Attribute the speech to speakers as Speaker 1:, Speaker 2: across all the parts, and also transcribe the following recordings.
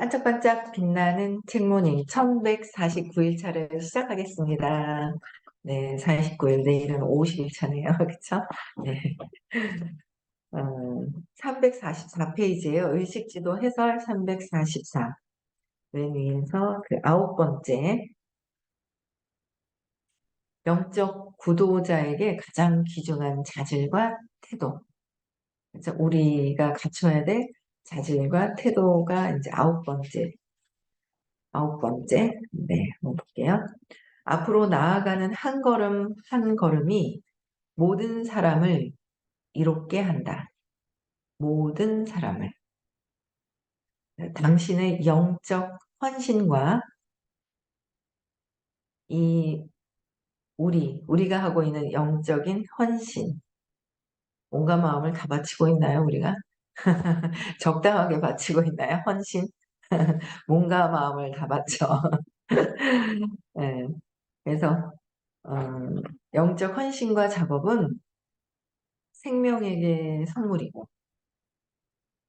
Speaker 1: 반짝반짝 빛나는 책모닝 1149일차를 시작하겠습니다. 네, 49일, 내일은 50일차네요. 그쵸? 네. 344페이지예요. 의식지도 해설 344. 맨 위에서 그 9번째, 영적 구도자에게 가장 귀중한 자질과 태도. 그래서 우리가 갖춰야 될 자질과 태도가 이제 9번째. 9번째. 네, 한번 볼게요. 앞으로 나아가는 한 걸음 한 걸음이 모든 사람을 이롭게 한다. 모든 사람을. 당신의 영적 헌신과 이 우리가 하고 있는 영적인 헌신, 온갖 마음을 다 바치고 있나요, 우리가? 적당하게 바치고 있나요, 헌신? 몸과 마음을 다 바쳐. 네. 그래서 어, 영적 헌신과 작업은 생명에게 선물이고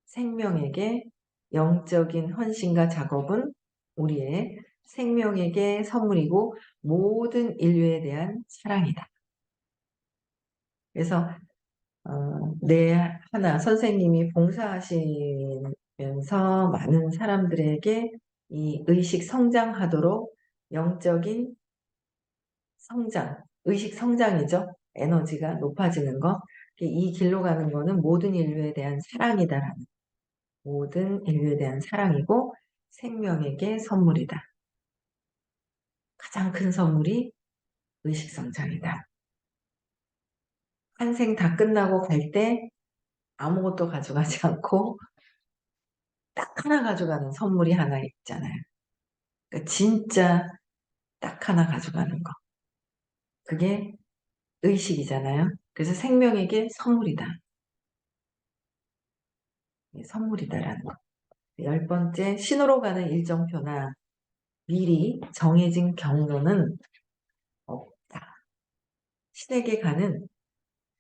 Speaker 1: 생명에게 영적인 헌신과 작업은 우리의 생명에게 선물이고 모든 인류에 대한 사랑이다. 그래서 내 하나 선생님이 봉사하시면서 많은 사람들에게 이 의식 성장하도록 영적인 성장, 의식 성장이죠. 에너지가 높아지는 거. 이 길로 가는 거는 모든 인류에 대한 사랑이다라는 모든 인류에 대한 사랑이고 생명에게 선물이다. 가장 큰 선물이 의식성장이다. 한 생 다 끝나고 갈 때 아무것도 가져가지 않고 딱 하나 가져가는 선물이 하나 있잖아요. 그러니까 진짜 딱 하나 가져가는 거. 그게 의식이잖아요. 그래서 생명에게 선물이다. 선물이다라는 거. 10번째, 신호로 가는 일정표나 미리 정해진 경로는 없다. 신에게 가는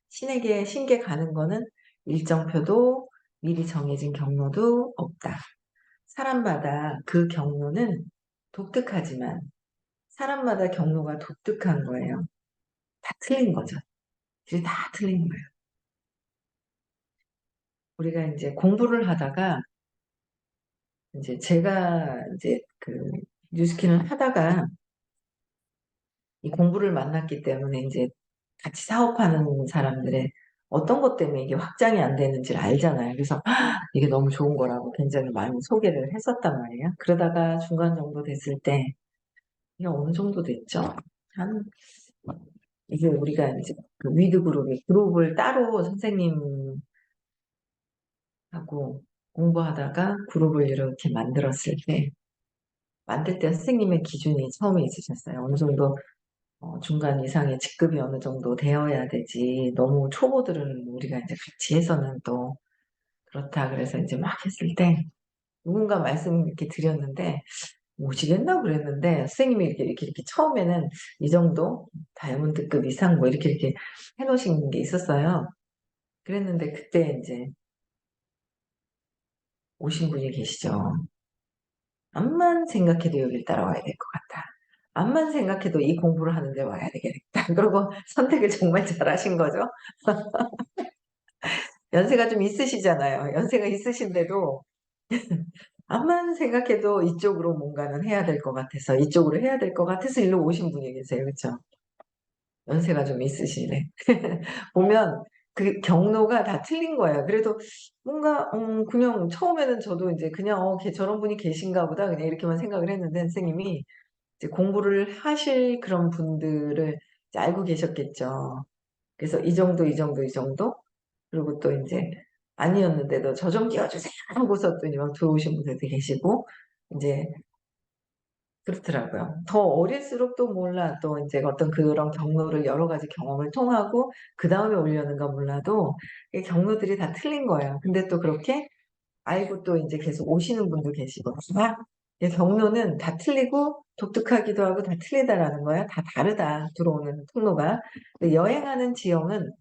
Speaker 1: 신께 가는 거는 일정표도 미리 정해진 경로도 없다. 사람마다 그 경로는 독특하지만 사람마다 경로가 독특한 거예요. 다 틀린 거죠. 다 틀린 거예요. 우리가 이제 공부를 하다가 이제 제가 이제 그 뉴스킨을 하다가 이 공부를 만났기 때문에 이제 같이 사업하는 사람들의 어떤 것 때문에 이게 확장이 안 되는지를 알잖아요. 그래서 이게 너무 좋은 거라고 굉장히 많이 소개를 했었단 말이에요. 그러다가 중간 정도 됐을 때 이게 어느 정도 됐죠? 한 이게 우리가 이제 그 위드 그룹을 따로 선생님하고 공부하다가 그룹을 이렇게 만들 때 선생님의 기준이 처음에 있으셨어요. 어느 정도 중간 이상의 직급이 어느 정도 되어야 되지. 너무 초보들은 우리가 이제 같이 해서는 또 그렇다. 그래서 이제 막 했을 때 누군가 말씀 이렇게 드렸는데 오시겠나 그랬는데 선생님이 이렇게 처음에는 이 정도 다이아몬드급 이상 뭐 이렇게 해놓으신 게 있었어요. 그랬는데 그때 이제 오신 분이 계시죠. 암만 생각해도 여길 따라와야 될 것 같다. 암만 생각해도 이 공부를 하는데 와야 되겠다. 그러고 선택을 정말 잘하신 거죠. 연세가 좀 있으시잖아요. 연세가 있으신데도 암만 생각해도 이쪽으로 뭔가는 해야 될 것 같아서 이쪽으로 해야 될 것 같아서 일로 오신 분이 계세요. 그렇죠? 연세가 좀 있으시네. 보면 그 경로가 다 틀린 거예요. 그래도 뭔가 그냥 처음에는 저도 이제 그냥 저런 분이 계신가 보다 그냥 이렇게만 생각을 했는데 선생님이 이제 공부를 하실 그런 분들을 이제 알고 계셨겠죠. 그래서 이 정도, 이 정도, 이 정도 그리고 또 이제 아니었는데도 저 좀 끼워주세요 하고서 또 막 들어오신 분들도 계시고 이제 그렇더라고요. 더 어릴수록 또 몰라 또 이제 어떤 그런 경로를 여러 가지 경험을 통하고 그 다음에 오려는가 몰라도 이 경로들이 다 틀린 거예요. 근데 또 그렇게 알고 또 이제 계속 오시는 분도 계시고 이 경로는 다 틀리고 독특하기도 하고 다 틀리다라는 거야. 다 다르다 들어오는 통로가. 근데 여행하는 지형은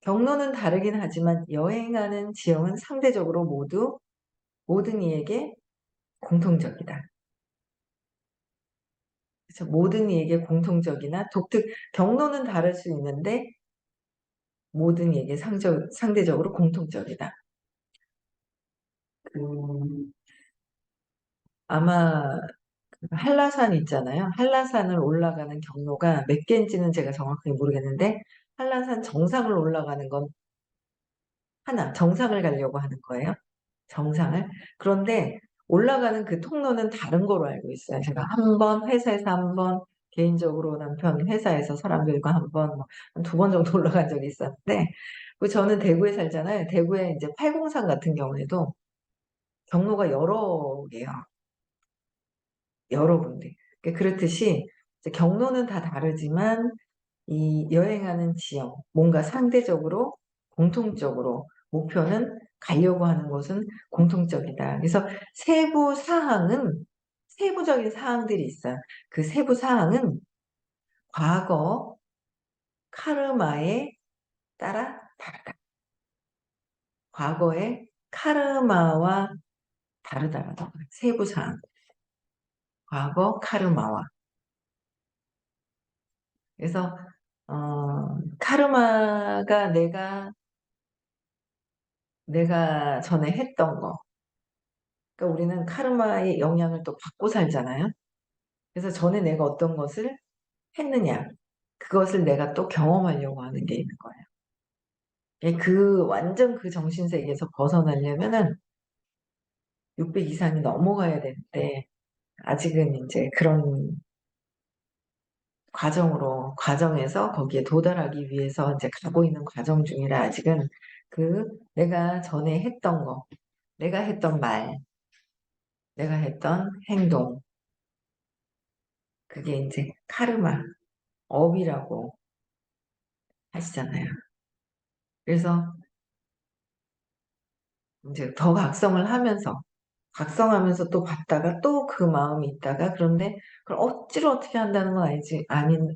Speaker 1: 경로는 다르긴 하지만 여행하는 지형은 상대적으로 모든 이에게 공통적이다. 그래서 모든 이에게 공통적이나 독특, 경로는 다를 수 있는데 모든 이에게 상대적으로 공통적이다. 그, 아마 한라산 있잖아요. 한라산을 올라가는 경로가 몇 개인지는 제가 정확하게 모르겠는데 한라산 정상을 올라가는 건 하나, 정상을 가려고 하는 거예요. 정상을. 그런데 올라가는 그 통로는 다른 거로 알고 있어요. 제가 한 번, 회사에서 한 번, 개인적으로 남편 회사에서 사람들과 한 번, 두 번 정도 올라간 적이 있었는데, 그 저는 대구에 살잖아요. 대구에 이제 팔공산 같은 경우에도 경로가 여러 개요. 여러 군데. 그러니까 그렇듯이 이제 경로는 다 다르지만 이 여행하는 지역, 뭔가 상대적으로 공통적으로 목표는 가려고 하는 곳은 공통적이다. 그래서 세부 사항은 세부적인 사항들이 있어요. 그 세부 사항은 과거 카르마에 따라 다르다. 과거의 카르마와 다르다라고. 세부 사항. 과거 카르마와. 그래서 카르마가 내가 전에 했던 거. 그러니까 우리는 카르마의 영향을 또 받고 살잖아요. 그래서 전에 내가 어떤 것을 했느냐. 그것을 내가 또 경험하려고 하는 게 있는 거예요. 완전 그 정신세계에서 벗어나려면은 600 이상이 넘어가야 되는데, 아직은 이제 그런 과정에서 거기에 도달하기 위해서 이제 가고 있는 과정 중이라 아직은 내가 전에 했던 거, 내가 했던 말, 내가 했던 행동, 그게 이제 카르마, 업이라고 하시잖아요. 그래서 이제 더 각성하면서 또 봤다가 또 그 마음이 있다가 그런데 그걸 억지로 어떻게 한다는 건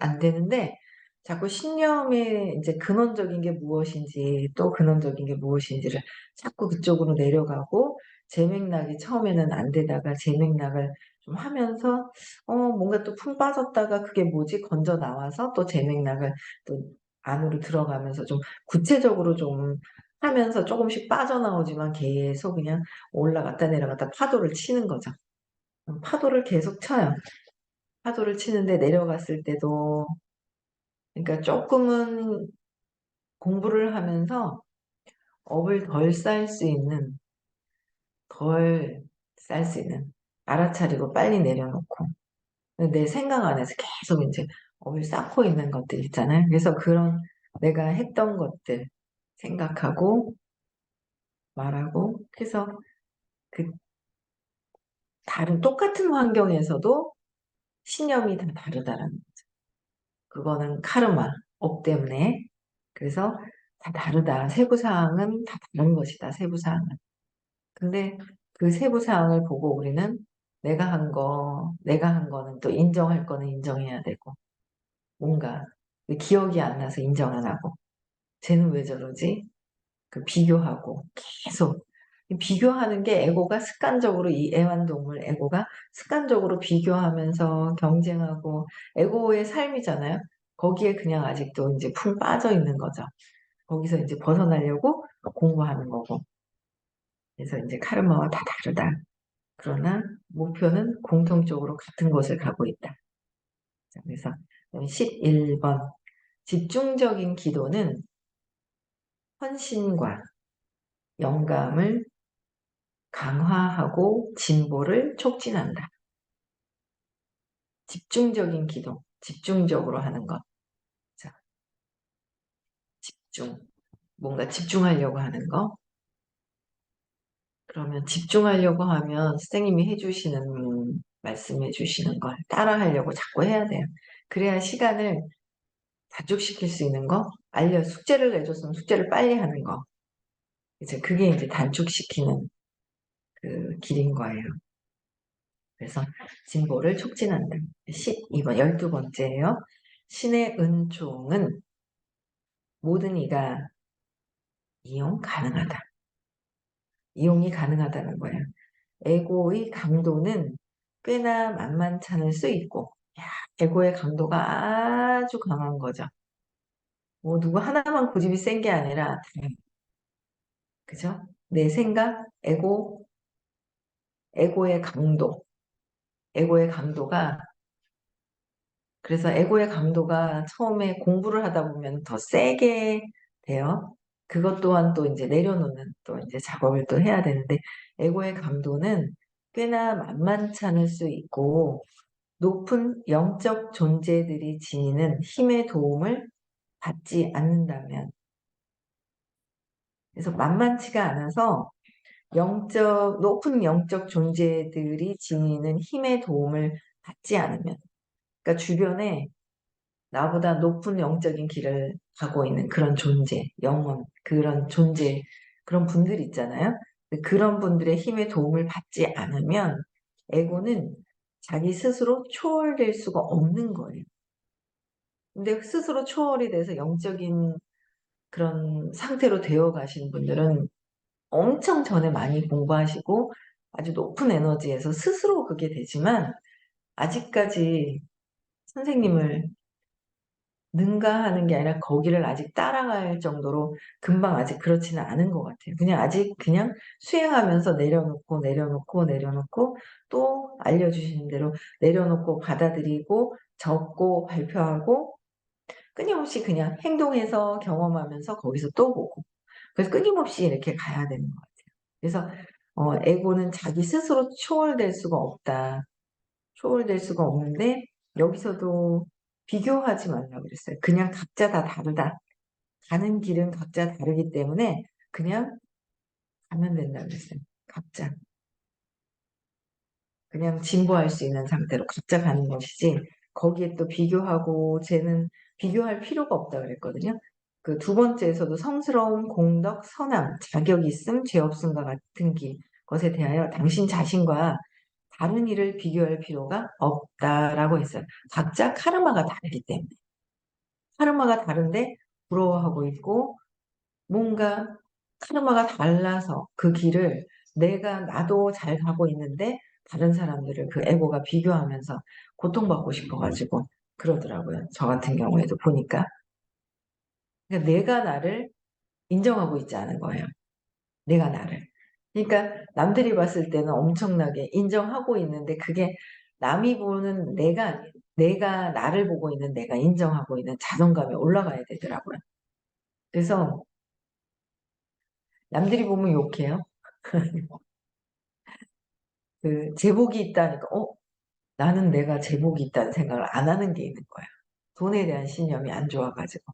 Speaker 1: 안 되는데 자꾸 신념의 이제 근원적인 게 무엇인지 또 근원적인 게 무엇인지를 자꾸 그쪽으로 내려가고 제맥락이 처음에는 안 되다가 제맥락을 좀 하면서 뭔가 또 품 빠졌다가 그게 뭐지 건져 나와서 또 제맥락을 또 안으로 들어가면서 좀 구체적으로 좀 하면서 조금씩 빠져나오지만 계속 그냥 올라갔다 내려갔다 파도를 치는 거죠. 파도를 계속 쳐요. 파도를 치는데 내려갔을 때도, 그러니까 조금은 공부를 하면서 업을 덜 쌀 수 있는, 알아차리고 빨리 내려놓고, 내 생각 안에서 계속 이제 업을 쌓고 있는 것들 있잖아요. 그래서 그런 내가 했던 것들 생각하고 말하고, 그래서 그 똑같은 환경에서도 신념이 다 다르다라는 거죠. 그거는 카르마, 업 때문에. 그래서 다 다르다. 세부사항은 다 다른 것이다. 세부사항은. 근데 그 세부사항을 보고 우리는 내가 한 거는 또 인정할 거는 인정해야 되고, 뭔가 기억이 안 나서 인정 안 하고, 쟤는 왜 저러지? 비교하고 계속 비교하는 게 에고가 습관적으로 이 애완동물 에고가 습관적으로 비교하면서 경쟁하고 에고의 삶이잖아요. 거기에 그냥 아직도 이제 풀 빠져 있는 거죠. 거기서 이제 벗어나려고 공부하는 거고. 그래서 이제 카르마와 다 다르다. 그러나 목표는 공통적으로 같은 곳을 가고 있다. 자, 그래서 11번 집중적인 기도는 헌신과 영감을 강화하고 진보를 촉진한다. 집중적인 기도, 집중적으로 하는 것. 자, 집중. 뭔가 집중하려고 하는 거. 그러면 집중하려고 하면 선생님이 말씀해 주시는 걸 따라하려고 자꾸 해야 돼요. 그래야 시간을 단축시킬 수 있는 거, 숙제를 내줬으면 숙제를 빨리 하는 거. 그게 이제 단축시키는 그 길인 거예요. 그래서 진보를 촉진한다. 12번, 12번째예요. 신의 은총은 모든 이가 이용 가능하다. 이용이 가능하다는 거예요. 에고의 강도는 꽤나 만만찮을 수 있고, 야, 에고의 강도가 아주 강한 거죠. 뭐 누구 하나만 고집이 센 게 아니라, 그죠? 내 생각, 에고의 강도, 에고의 강도가 그래서 에고의 강도가 처음에 공부를 하다 보면 더 세게 돼요. 그것 또한 또 이제 내려놓는 또 이제 작업을 또 해야 되는데 에고의 강도는 꽤나 만만찮을 수 있고 높은 영적 존재들이 지니는 힘의 도움을 받지 않는다면 그래서 만만치가 않아서 높은 영적 존재들이 지니는 힘의 도움을 받지 않으면 그러니까 주변에 나보다 높은 영적인 길을 가고 있는 그런 존재, 영혼, 그런 존재, 그런 분들 있잖아요. 그런 분들의 힘의 도움을 받지 않으면 에고는 자기 스스로 초월될 수가 없는 거예요. 근데 스스로 초월이 돼서 영적인 그런 상태로 되어 가신 분들은 엄청 전에 많이 공부하시고 아주 높은 에너지에서 스스로 그게 되지만 아직까지 선생님을 능가하는 게 아니라 거기를 아직 따라갈 정도로 금방 아직 그렇지는 않은 것 같아요. 그냥 아직 그냥 수행하면서 내려놓고 내려놓고 내려놓고 또 알려주시는 대로 내려놓고 받아들이고 적고 발표하고 끊임없이 그냥 행동해서 경험하면서 거기서 또 보고 그래서 끊임없이 이렇게 가야 되는 것 같아요. 그래서 에고는 자기 스스로 초월될 수가 없다. 초월될 수가 없는데 여기서도 비교하지 말라고 그랬어요. 그냥 각자 다 다르다. 가는 길은 각자 다르기 때문에 그냥 가면 된다고 그랬어요. 각자. 그냥 진보할 수 있는 상태로 각자 가는 것이지 거기에 또 비교하고 쟤는 비교할 필요가 없다 그랬거든요. 그 두 번째에서도 성스러움, 공덕, 선함, 자격 있음, 죄 없음과 같은 것에 대하여 당신 자신과 다른 일을 비교할 필요가 없다라고 했어요. 각자 카르마가 다르기 때문에. 카르마가 다른데 부러워하고 있고 뭔가 카르마가 달라서 그 길을 나도 잘 가고 있는데 다른 사람들을 그 에고가 비교하면서 고통받고 싶어가지고 그러더라고요. 저 같은 경우에도 보니까. 그러니까 내가 나를 인정하고 있지 않은 거예요. 내가 나를. 그러니까 남들이 봤을 때는 엄청나게 인정하고 있는데 그게 남이 보는 내가 나를 보고 있는 내가 인정하고 있는 자존감이 올라가야 되더라고요. 그래서 남들이 보면 욕해요. 그 제복이 있다니까 나는 내가 제복이 있다는 생각을 안 하는 게 있는 거야. 돈에 대한 신념이 안 좋아가지고.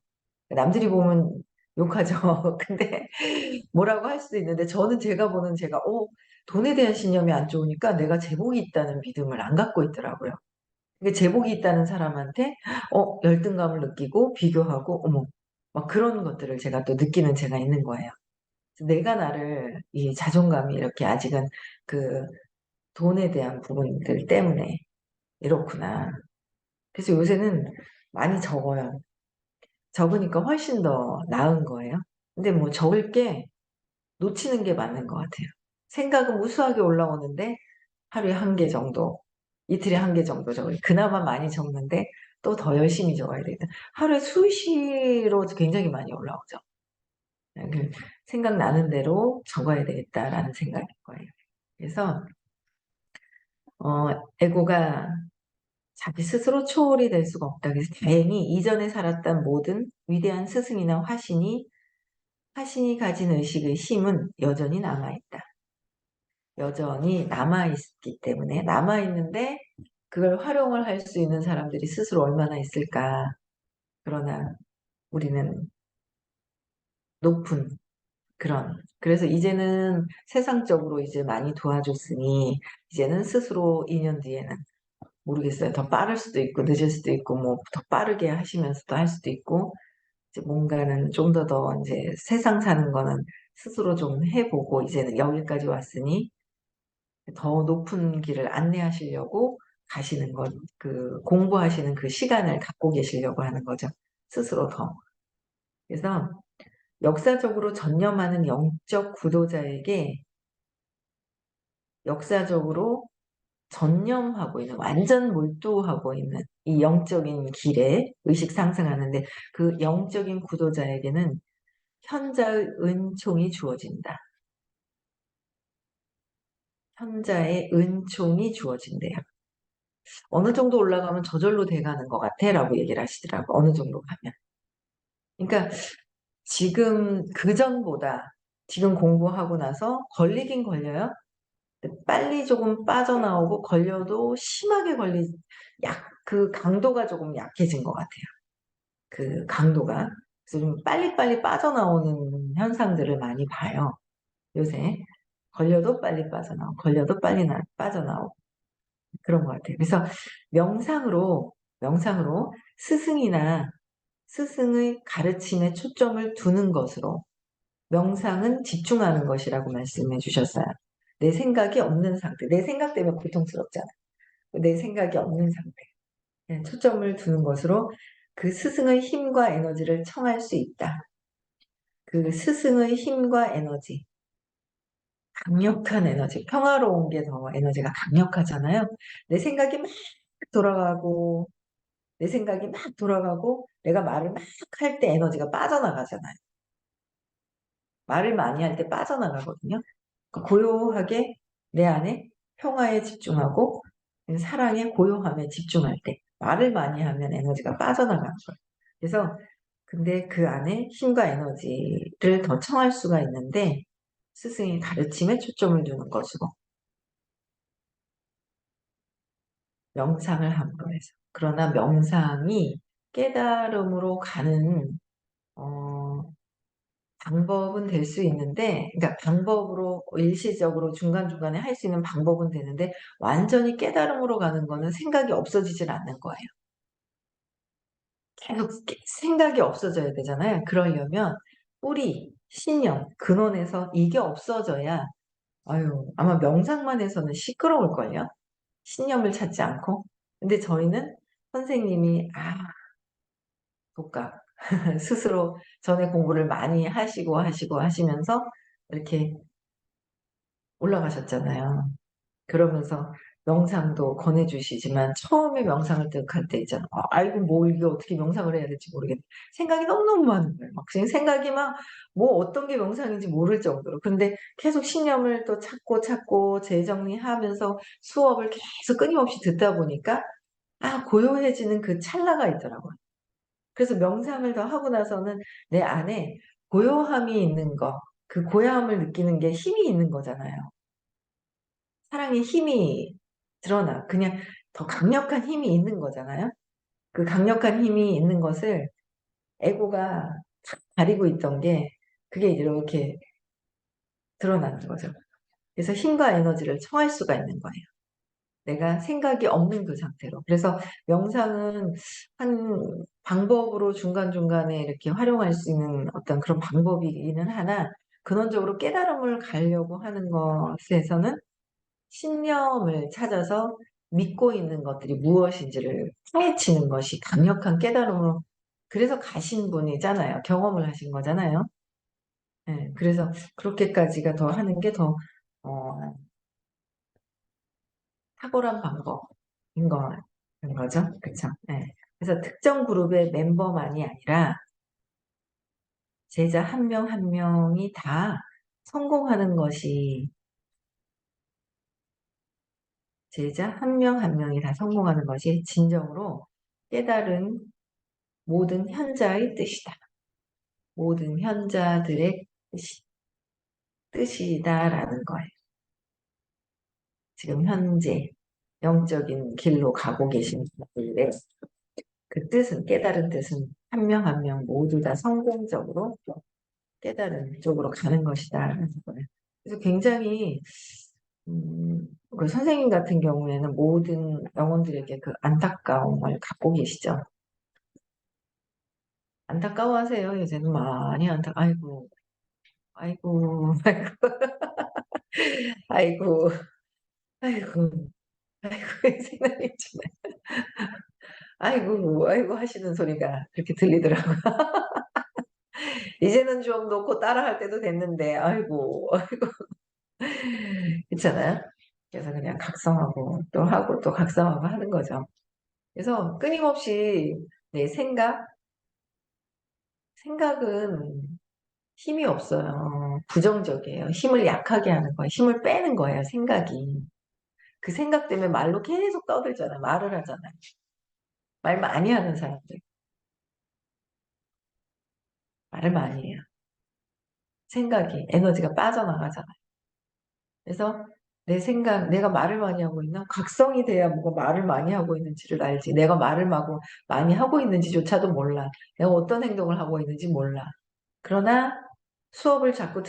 Speaker 1: 남들이 보면 욕하죠. 근데 뭐라고 할 수도 있는데 저는 제가 돈에 대한 신념이 안 좋으니까 내가 제복이 있다는 믿음을 안 갖고 있더라고요. 그게 제복이 있다는 사람한테 열등감을 느끼고 비교하고 어머 막 그런 것들을 제가 또 느끼는 제가 있는 거예요. 내가 나를 이 자존감이 이렇게 아직은 그 돈에 대한 부분들 때문에 이렇구나. 그래서 요새는 많이 적어요. 적으니까 훨씬 더 나은 거예요. 근데 뭐 적을 게 놓치는 게 맞는 것 같아요. 생각은 무수하게 올라오는데 하루에 한 개 정도, 이틀에 한 개 정도 적어요. 그나마 많이 적는데 또 더 열심히 적어야 되겠다. 하루에 수시로 굉장히 많이 올라오죠. 그 생각나는 대로 적어야 되겠다라는 생각인 거예요. 그래서 에고가 자기 스스로 초월이 될 수가 없다. 그래서 다행히 이전에 살았던 모든 위대한 스승이나 화신이 가진 의식의 힘은 여전히 남아있다. 여전히 남아있기 때문에 남아있는데 그걸 활용을 할 수 있는 사람들이 스스로 얼마나 있을까. 그러나 우리는 높은 그래서 이제는 세상적으로 이제 많이 도와줬으니 이제는 스스로 2년 뒤에는 모르겠어요. 더 빠를 수도 있고 늦을 수도 있고 뭐 더 빠르게 하시면서도 할 수도 있고 이제 뭔가는 좀 더 이제 세상 사는 거는 스스로 좀 해보고 이제는 여기까지 왔으니 더 높은 길을 안내하시려고 가시는 것, 그 공부하시는 그 시간을 갖고 계시려고 하는 거죠. 스스로 더. 그래서 역사적으로 전념하는 영적 구도자에게 역사적으로 전념하고 있는, 완전 몰두하고 있는 이 영적인 길에 의식 상승하는데 그 영적인 구도자에게는 현자의 은총이 주어진다. 현자의 은총이 주어진대요. 어느 정도 올라가면 저절로 돼가는 것 같아 라고 얘기를 하시더라고. 어느 정도 가면. 그러니까 지금 그전보다 지금 공부하고 나서 걸리긴 걸려요. 빨리 조금 빠져나오고 걸려도 심하게 그 강도가 조금 약해진 것 같아요. 그 강도가. 그래서 좀 빨리빨리 빠져나오는 현상들을 많이 봐요. 요새. 걸려도 빨리 빠져나오고, 걸려도 빨리 빠져나오고. 그런 것 같아요. 그래서 명상으로 스승이나 스승의 가르침에 초점을 두는 것으로 명상은 집중하는 것이라고 말씀해 주셨어요. 내 생각이 없는 상태. 내 생각 때문에 고통스럽잖아. 내 생각이 없는 상태. 그냥 초점을 두는 것으로 그 스승의 힘과 에너지를 청할 수 있다. 그 스승의 힘과 에너지, 강력한 에너지, 평화로운 게 더 에너지가 강력하잖아요. 내 생각이 막 돌아가고, 내 생각이 막 돌아가고, 내가 말을 막 할 때 에너지가 빠져나가잖아요. 말을 많이 할 때 빠져나가거든요. 그러니까 고요하게 내 안에 평화에 집중하고 사랑의 고요함에 집중할 때 말을 많이 하면 에너지가 빠져나가는 거예요. 그래서 근데 그 안에 힘과 에너지를 더 청할 수가 있는데 스승의 가르침에 초점을 두는 것으로 명상을 함으로 해서 그러나 명상이 깨달음으로 가는 어, 방법은 될 수 있는데, 그러니까 방법으로 일시적으로 중간중간에 할 수 있는 방법은 되는데, 완전히 깨달음으로 가는 거는 생각이 없어지질 않는 거예요. 계속 생각이 없어져야 되잖아요. 그러려면 뿌리, 신념, 근원에서 이게 없어져야, 아유, 아마 명상만 해서는 시끄러울걸요? 신념을 찾지 않고. 근데 저희는 선생님이, 독학, 스스로 전에 공부를 많이 하시고 하시면서 이렇게 올라가셨잖아요. 그러면서 명상도 권해주시지만 처음에 명상을 할 때 있잖아. 아이고 뭐 이게 어떻게 명상을 해야 될지 모르겠네. 생각이 너무너무 많은 거예요. 막 지금 생각이 막 뭐 어떤 게 명상인지 모를 정도로. 근데 계속 신념을 또 찾고 재정리하면서 수업을 계속 끊임없이 듣다 보니까 고요해지는 그 찰나가 있더라고요. 그래서 명상을 더 하고 나서는 내 안에 고요함이 있는 거, 그 고요함을 느끼는 게 힘이 있는 거잖아요. 사랑의 힘이 드러나. 그냥 더 강력한 힘이 있는 거잖아요. 그 강력한 힘이 있는 것을 에고가 가리고 있던 게 그게 이렇게 드러나는 거죠. 그래서 힘과 에너지를 청할 수가 있는 거예요. 내가 생각이 없는 그 상태로. 그래서 명상은 한 방법으로 중간중간에 이렇게 활용할 수 있는 어떤 그런 방법이기는 하나, 근원적으로 깨달음을 가려고 하는 것에서는 신념을 찾아서 믿고 있는 것들이 무엇인지를 파헤치는 것이 강력한 깨달음으로, 그래서 가신 분이잖아요. 경험을 하신 거잖아요. 네, 그래서 그렇게까지가 더 하는 게 더, 어, 탁월한 방법인 거죠. 그쵸? 네. 그래서 특정 그룹의 멤버만이 아니라 제자 한 명 한 명이 다 성공하는 것이, 제자 한 명 한 명이 다 성공하는 것이 진정으로 깨달은 모든 현자의 뜻이다. 모든 현자들의 뜻이다라는 거예요. 지금 현재 영적인 길로 가고 계신 분들의 그 뜻은, 깨달은 뜻은 한 명 한 명 모두 다 성공적으로 깨달은 쪽으로 가는 것이다라는 거예요. 그래서 굉장히 그 선생님 같은 경우에는 모든 영혼들에게 그 안타까움을 갖고 계시죠. 안타까워하세요. 요새는 많이 아이고, 아이고, 아이고, 아이고, 아이고, 생각이 좀, 아이고 하시는 소리가 그렇게 들리더라고요. 이제는 좀 놓고 따라할 때도 됐는데, 아이고, 그렇잖아요. 그래서 그냥 각성하고 또 하고 또 각성하고 하는 거죠. 그래서 끊임없이 내 생각은 힘이 없어요. 부정적이에요. 힘을 약하게 하는 거예요. 힘을 빼는 거예요, 생각이. 그 생각 때문에 말로 계속 떠들잖아요. 말을 하잖아요. 말 많이 하는 사람들. 말을 많이 해요. 생각이, 에너지가 빠져나가잖아요. 그래서 내 생각, 내가 말을 많이 하고 있나? 각성이 돼야 뭐가 말을 많이 하고 있는지를 알지. 내가 말을 많이 하고 있는지조차도 몰라. 내가 어떤 행동을 하고 있는지 몰라. 그러나 수업을 자꾸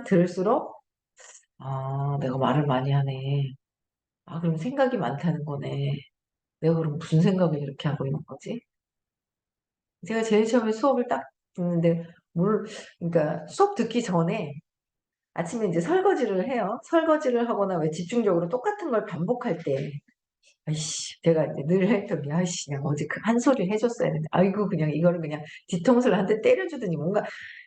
Speaker 1: 들을수록, 아, 내가 말을 많이 하네. 아, 그럼 생각이 많다는 거네. 내가 그럼 무슨 생각을 이렇게 하고 있는 거지? 제가 제일 처음에 수업을 딱 듣는데, 그러니까 수업 듣기 전에 아침에 이제 설거지를 해요. 설거지를 하거나 왜 집중적으로 똑같은 걸 반복할 때, 아이씨, 제가 이제 늘 했던 게, 아이씨, 그냥 어제 그 한 소리 해줬어야 되는데, 아이고, 그냥 이거를 그냥 뒤통수를 한 대 때려주더니 뭔가,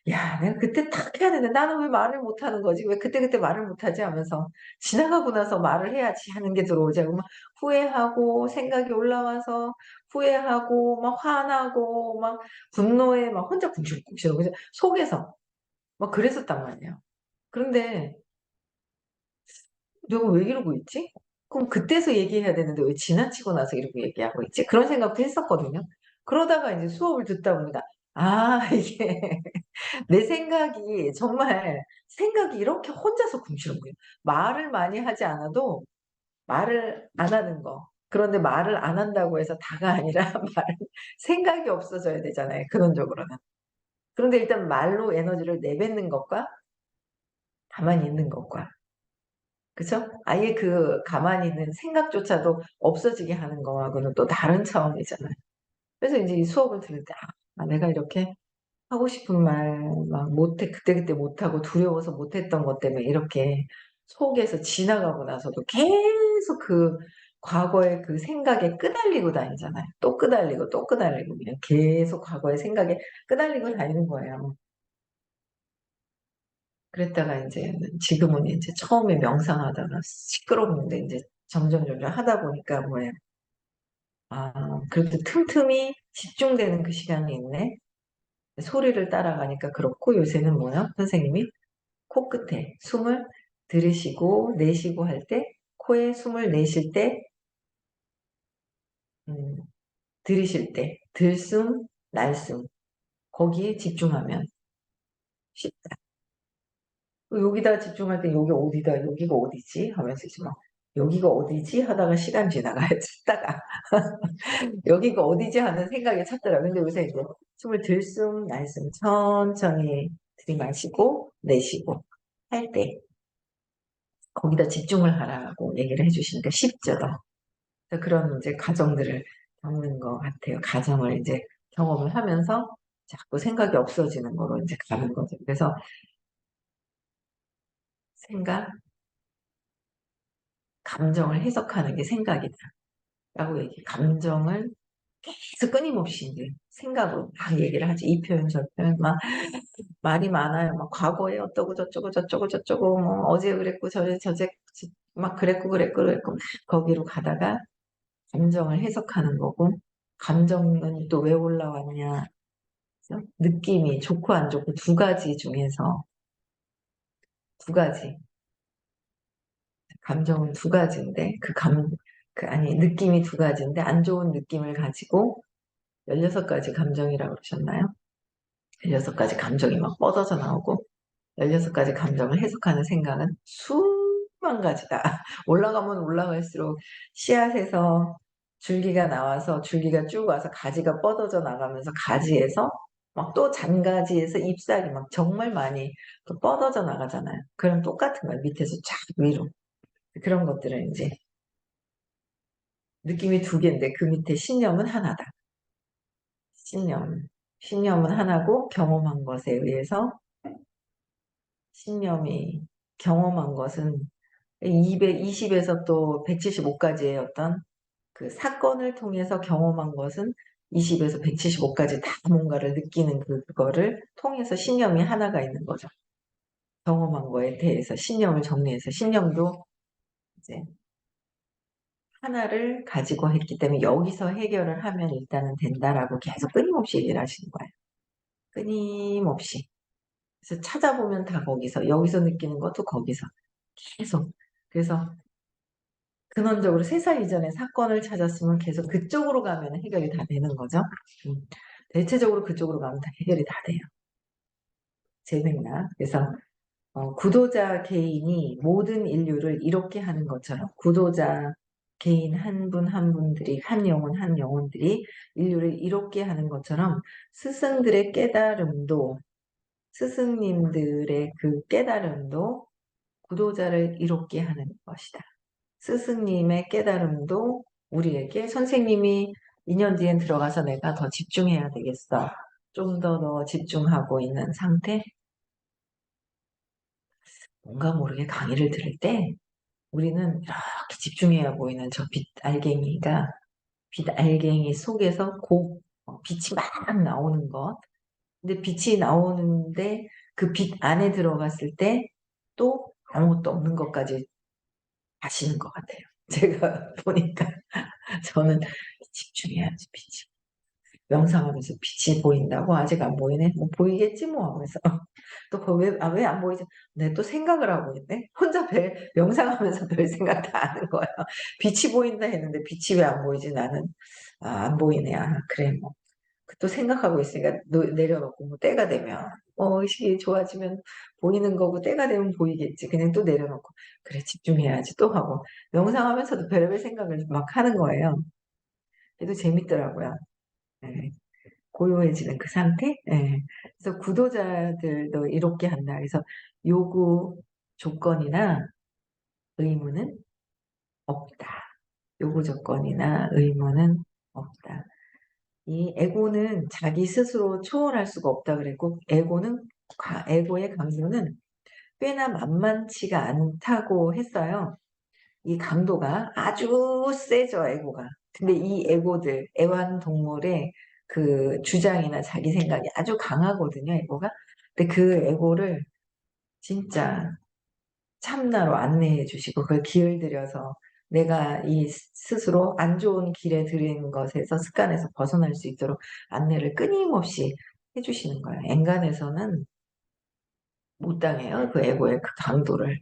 Speaker 1: 야, 내가 그때 탁 해야 되는데 나는 왜 말을 못하는 거지? 왜 그때그때 말을 못하지? 하면서 지나가고 나서 말을 해야지 하는 게 들어오죠. 막 후회하고, 생각이 올라와서 후회하고, 막 화나고, 막 분노에 막 혼자 궁시렁궁시렁, 그죠? 속에서 막 그랬었단 말이에요. 그런데 내가 왜 이러고 있지? 그럼 그때서 얘기해야 되는데 왜 지나치고 나서 이러고 얘기하고 있지? 그런 생각도 했었거든요. 그러다가 이제 수업을 듣다 보니까, 아, 이게 내 생각이 정말 생각이 이렇게 혼자서 궁시렁거려. 말을 많이 하지 않아도 말을 안 하는 거. 그런데 말을 안 한다고 해서 다가 아니라 생각이 없어져야 되잖아요. 근원적으로는. 그런데 일단 말로 에너지를 내뱉는 것과 가만히 있는 것과 그쵸? 아예 그 가만히 있는 생각조차도 없어지게 하는 거하고는 또 다른 차원이잖아요. 그래서 이제 이 수업을 들을 때, 아, 내가 이렇게 하고 싶은 말 막 그때그때 못하고 두려워서 못했던 것 때문에 이렇게 속에서 지나가고 나서도 계속 그 과거의 그 생각에 끄달리고 다니잖아요. 또 끄달리고 또 끄달리고 그냥 계속 과거의 생각에 끄달리고 다니는 거예요. 그랬다가 이제 지금은 이제 처음에 명상하다가 시끄러운데 이제 점점 하다 보니까 뭐예요? 아, 그래도 틈틈이 집중되는 그 시간이 있네. 소리를 따라가니까 그렇고 요새는 뭐야? 선생님이 코끝에 숨을 들이쉬고 내쉬고 할 때 코에 숨을 내쉴 때 음, 들이쉴 때 들숨 날숨 거기에 집중하면 쉽다. 여기다 집중할 때 여기 어디다 여기가 어디지 하면서 이제 막 여기가 어디지 하다가 시간 지나가요. 찾다가 여기가 어디지 하는 생각에 찾더라고요. 근데 요새 이제 숨을 들숨 날숨 천천히 들이마시고 내쉬고 할 때 거기다 집중을 하라고 얘기를 해주시니까 쉽죠. 더. 그래서 그런 이제 과정들을 겪는 것 같아요. 과정을 이제 경험을 하면서 자꾸 생각이 없어지는 거로 이제 가는 거죠. 그래서 생각, 감정을 해석하는 게 생각이다. 라고 감정을 계속 끊임없이 이제 생각으로 막 얘기를 하지. 이 표현, 저 표현, 막 말이 많아요. 막 과거에 어떠고 저쩌고 저쩌고 저쩌고, 뭐 어제 그랬고, 저제, 막 그랬고, 막 거기로 가다가 감정을 해석하는 거고, 감정은 또 왜 올라왔냐. 그래서 느낌이 좋고 안 좋고 두 가지 중에서 두 가지. 감정은 두 가지인데, 아니, 느낌이 두 가지인데, 안 좋은 느낌을 가지고 16가지 감정이라고 그러셨나요? 16가지 감정이 막 뻗어져 나오고, 16가지 감정을 해석하는 생각은 수만 가지다. 올라가면 올라갈수록 씨앗에서 줄기가 나와서 줄기가 쭉 와서 가지가 뻗어져 나가면서 가지에서 막 또 잔가지에서 잎사귀 막 정말 많이 또 뻗어져 나가잖아요. 그럼 똑같은 거예요. 밑에서 쫙 위로. 그런 것들은 이제 느낌이 두 개인데 그 밑에 신념은 하나다. 신념. 신념은 하나고 경험한 것에 의해서 신념이 경험한 것은 220에서 또 175까지의 어떤 그 사건을 통해서 경험한 것은 20에서 175까지 다 뭔가를 느끼는 그거를 통해서 신념이 하나가 있는 거죠. 경험한 거에 대해서 신념을 정리해서 신념도 이제 하나를 가지고 했기 때문에 여기서 해결을 하면 일단은 된다라고 계속 끊임없이 얘기를 하시는 거예요. 끊임없이. 그래서 찾아보면 다 거기서, 여기서 느끼는 것도 거기서 계속. 그래서 근원적으로 3살 이전에 사건을 찾았으면 계속 그쪽으로 가면 해결이 다 되는 거죠. 음. 대체적으로 그쪽으로 가면 다 해결이 다 돼요. 제 맥락. 그래서 구도자 개인이 모든 인류를 이롭게 하는 것처럼 구도자 개인 한 분 한 분들이 한 영혼 한 영혼들이 인류를 이롭게 하는 것처럼 스승들의 깨달음도 스승님들의 그 깨달음도 구도자를 이롭게 하는 것이다. 스승님의 깨달음도 우리에게 선생님이 2년 뒤엔 들어가서 내가 더 집중해야 되겠어. 좀 더 집중하고 있는 상태? 뭔가 모르게 강의를 들을 때 우리는 이렇게 집중해야 보이는 저 빛 알갱이가 빛 알갱이 속에서 빛이 막 나오는 것. 근데 빛이 나오는데 그 빛 안에 들어갔을 때 또 아무것도 없는 것까지 아시는 것 같아요. 제가 보니까 저는 집중해야지 빛이. 명상하면서 빛이 보인다고 아직 안 보이네? 뭐 보이겠지 뭐 하면서 또 왜 안 보이지? 네, 또 생각을 하고 있네. 혼자 명상하면서 별 생각 다 하는 거야. 빛이 보인다 했는데 빛이 왜 안 보이지? 나는 안 보이네. 그래 뭐. 또 생각하고 있으니까 내려놓고 뭐 때가 되면 의식이 좋아지면 보이는 거고 때가 되면 보이겠지. 그냥 또 내려놓고 그래 집중해야지 또 하고 명상하면서도 별의별 생각을 막 하는 거예요. 그래도 재밌더라고요. 네. 고요해지는 그 상태? 예. 그래서 구도자들도 이롭게 한다. 그래서 요구 조건이나 의무는 없다. 요구 조건이나 의무는 없다. 이 에고는 자기 스스로 초월할 수가 없다 그랬고, 에고의 강도는 꽤나 만만치가 않다고 했어요. 이 강도가 아주 세죠, 에고가. 근데 이 에고들, 애완동물의 그 주장이나 자기 생각이 아주 강하거든요, 에고가. 근데 그 에고를 진짜 참나로 안내해 주시고, 그걸 기을 들여서 내가 이 스스로 안 좋은 길에 들인 것에서 습관에서 벗어날 수 있도록 안내를 끊임없이 해주시는 거예요. 엔간에서는 못 당해요, 그 에고의 그 강도를.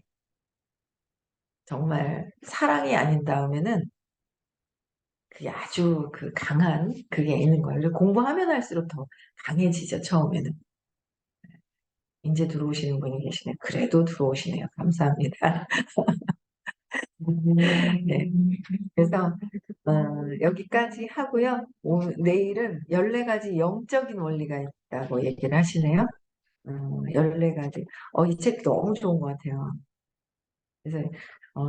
Speaker 1: 정말 사랑이 아닌 다음에는 그게 아주 그 강한 그게 있는 거예요. 그리고 공부하면 할수록 더 강해지죠, 처음에는. 이제 들어오시는 분이 계시네. 그래도 들어오시네요. 감사합니다. 네. 그래서 여기까지 하고요. 내일은 14가지 영적인 원리가 있다고 얘기를 하시네요. 14가지. 이 책 너무 좋은 것 같아요. 그래서 어,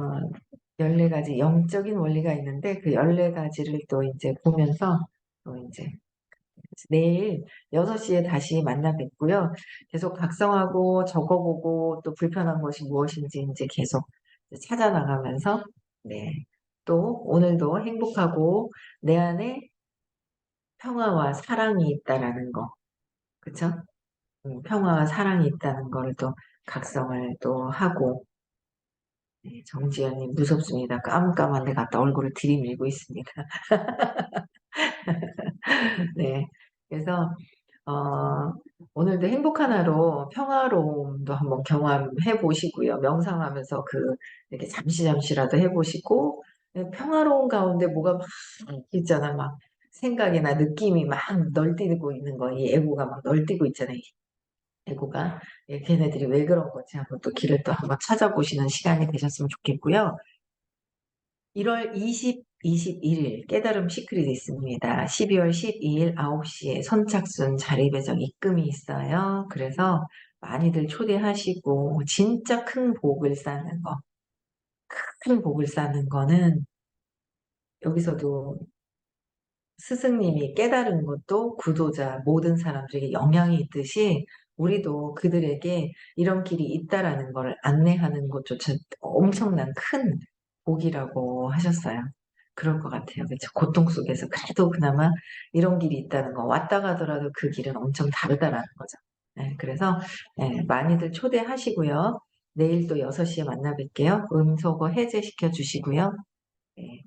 Speaker 1: 14가지 영적인 원리가 있는데 그 14가지를 또 이제 보면서 또 이제 내일 6시에 다시 만나 뵙고요. 계속 각성하고 적어보고 또 불편한 것이 무엇인지 이제 계속 찾아나가면서 네. 또 오늘도 행복하고 내 안에 평화와 사랑이 있다라는 거. 그쵸? 평화와 사랑이 있다는 걸 또 각성을 또 하고 네, 정지현님 무섭습니다. 깜깜한 데 갔다 얼굴을 들이밀고 있습니다. 네. 그래서 오늘도 행복한 하루 평화로움도 한번 경험해 보시고요. 명상하면서 이렇게 잠시라도 해보시고 평화로운 가운데 뭐가 막 있잖아. 막 생각이나 느낌이 막 널뛰고 있는 거. 이 에고가 막 널뛰고 있잖아요. 에고가. 걔네들이 왜 그런 건지 한번 또 길을 또 한번 찾아보시는 시간이 되셨으면 좋겠고요. 1월 21일 깨달음 시크릿이 있습니다. 12월 12일 9시에 선착순 자리 배정 입금이 있어요. 그래서 많이들 초대하시고 진짜 큰 복을 쌓는 거. 큰 복을 쌓는 거는 여기서도 스승님이 깨달은 것도 구도자 모든 사람들에게 영향이 있듯이 우리도 그들에게 이런 길이 있다라는 것을 안내하는 것조차 엄청난 큰 복이라고 하셨어요. 그럴 것 같아요. 그렇죠? 고통 속에서 그래도 그나마 이런 길이 있다는 거 왔다 가더라도 그 길은 엄청 다르다라는 거죠. 그래서 많이들 초대하시고요. 내일 또 6시에 만나 뵐게요. 음소거 해제시켜 주시고요. 예.